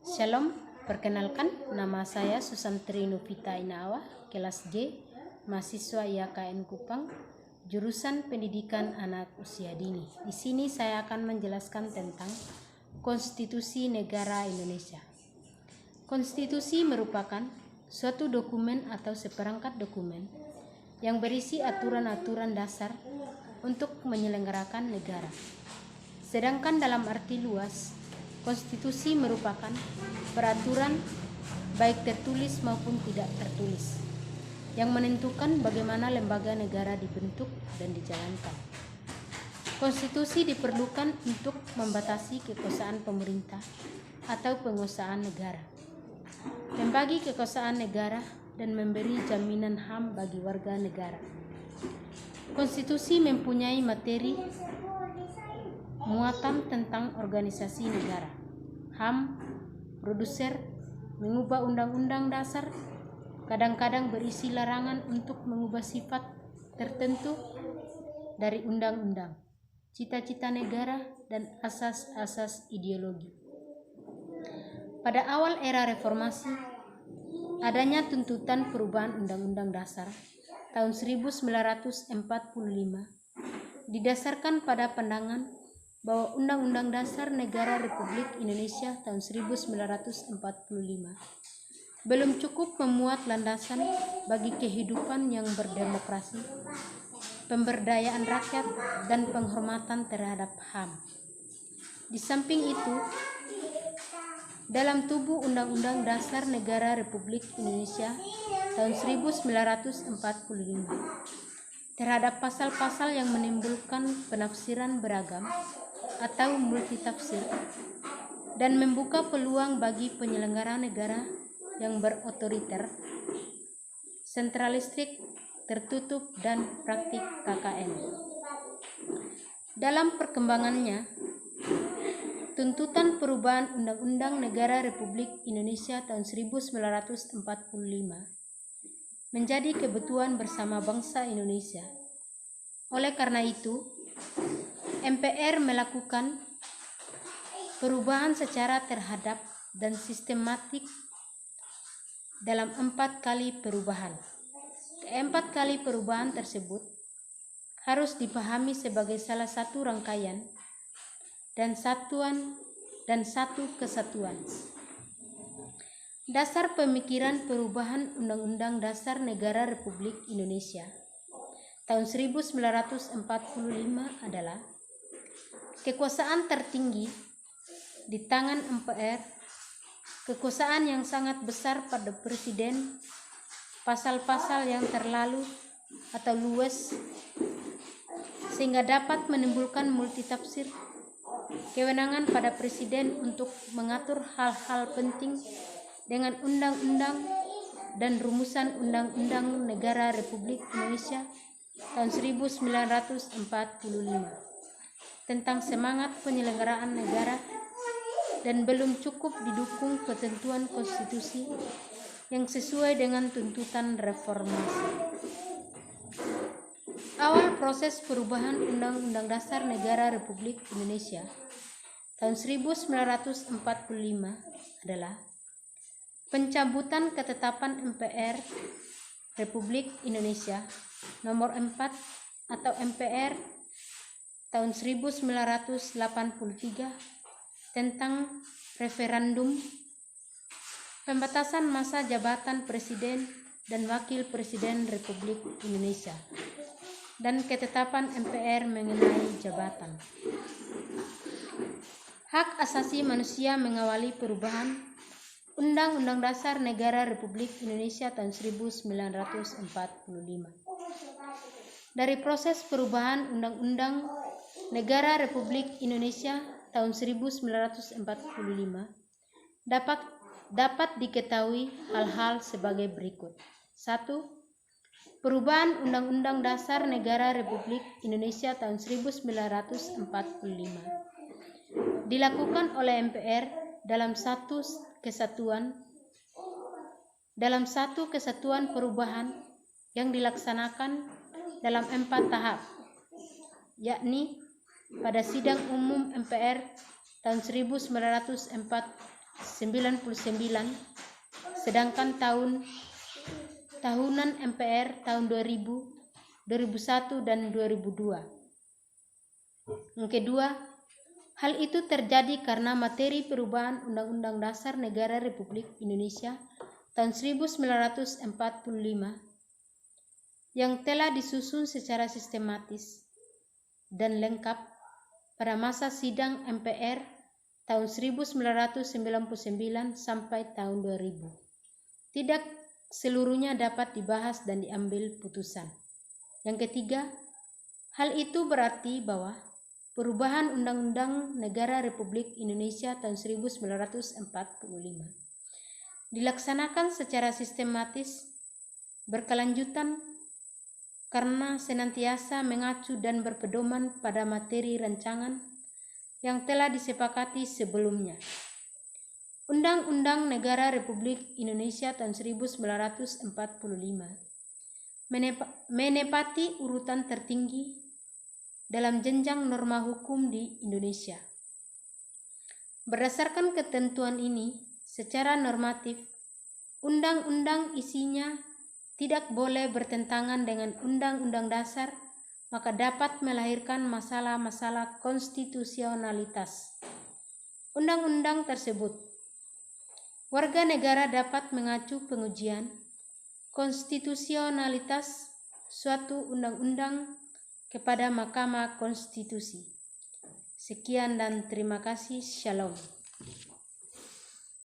Shalom, perkenalkan nama saya Susantri Novita Inawa, kelas G, mahasiswa IAKN Kupang, jurusan Pendidikan Anak Usia Dini. Di sini saya akan menjelaskan tentang Konstitusi Negara Indonesia. Konstitusi merupakan suatu dokumen atau seperangkat dokumen yang berisi aturan-aturan dasar untuk menyelenggarakan negara. Sedangkan dalam arti luas, konstitusi merupakan peraturan baik tertulis maupun tidak tertulis yang menentukan bagaimana lembaga negara dibentuk dan dijalankan. Konstitusi diperlukan untuk membatasi kekuasaan pemerintah atau penguasaan negara, membagi kekuasaan negara, dan memberi jaminan HAM bagi warga negara. Konstitusi mempunyai materi muatan tentang organisasi negara, HAM, produser, mengubah undang-undang dasar, kadang-kadang berisi larangan untuk mengubah sifat tertentu dari undang-undang, cita-cita negara, dan asas-asas ideologi. Pada awal era reformasi, adanya tuntutan perubahan Undang-Undang Dasar tahun 1945 didasarkan pada pandangan bahwa Undang-Undang Dasar Negara Republik Indonesia tahun 1945 belum cukup memuat landasan bagi kehidupan yang berdemokrasi, pemberdayaan rakyat, dan penghormatan terhadap HAM. Di samping itu, dalam tubuh Undang-Undang Dasar Negara Republik Indonesia tahun 1945 terhadap pasal-pasal yang menimbulkan penafsiran beragam atau multitafsir dan membuka peluang bagi penyelenggara negara yang berotoriter, sentralistik, tertutup, dan praktik KKN. Dalam perkembangannya, tuntutan perubahan Undang-Undang Negara Republik Indonesia tahun 1945 menjadi kebutuhan bersama bangsa Indonesia. Oleh karena itu, MPR melakukan perubahan secara terhadap dan sistematik dalam 4 kali perubahan. Keempat kali perubahan tersebut harus dipahami sebagai salah satu rangkaian dan satu kesatuan. Dasar pemikiran perubahan Undang-Undang Dasar Negara Republik Indonesia tahun 1945 adalah kekuasaan tertinggi di tangan MPR, kekuasaan yang sangat besar pada presiden, pasal-pasal yang terlalu atau luas sehingga dapat menimbulkan multitafsir, kewenangan pada presiden untuk mengatur hal-hal penting dengan undang-undang dan rumusan Undang-Undang Negara Republik Indonesia tahun 1945 tentang semangat penyelenggaraan negara dan belum cukup didukung ketentuan konstitusi yang sesuai dengan tuntutan reformasi. Awal proses perubahan Undang-Undang Dasar Negara Republik Indonesia tahun 1945 adalah pencabutan ketetapan MPR Republik Indonesia nomor 4 atau MPR tahun 1983 tentang referendum, pembatasan masa jabatan Presiden dan Wakil Presiden Republik Indonesia, dan ketetapan MPR mengenai jabatan. Hak asasi manusia mengawali perubahan Undang-Undang Dasar Negara Republik Indonesia tahun 1945. Dari proses perubahan Undang-Undang Negara Republik Indonesia tahun 1945 dapat diketahui hal-hal sebagai berikut. 1. Perubahan Undang-Undang Dasar Negara Republik Indonesia tahun 1945 dilakukan oleh MPR dalam satu kesatuan perubahan yang dilaksanakan dalam 4 tahap, yakni pada sidang umum MPR tahun 1945 sedangkan tahunan MPR tahun 2000, 2001 dan 2002. Yang kedua, hal itu terjadi karena materi perubahan Undang-Undang Dasar Negara Republik Indonesia tahun 1945 yang telah disusun secara sistematis dan lengkap pada masa sidang MPR tahun 1999 sampai tahun 2000. Tidak seluruhnya dapat dibahas dan diambil putusan. Yang ketiga, hal itu berarti bahwa perubahan Undang-Undang Negara Republik Indonesia tahun 1945 dilaksanakan secara sistematis, berkelanjutan, karena senantiasa mengacu dan berpedoman pada materi rancangan yang telah disepakati sebelumnya. Undang-Undang Negara Republik Indonesia tahun 1945 menepati urutan tertinggi dalam jenjang norma hukum di Indonesia. Berdasarkan ketentuan ini, secara normatif, undang-undang isinya tidak boleh bertentangan dengan Undang-Undang Dasar, maka dapat melahirkan masalah-masalah konstitusionalitas undang-undang tersebut. Warga negara dapat mengacu pengujian konstitusionalitas suatu undang-undang kepada Mahkamah Konstitusi. Sekian dan terima kasih. Shalom.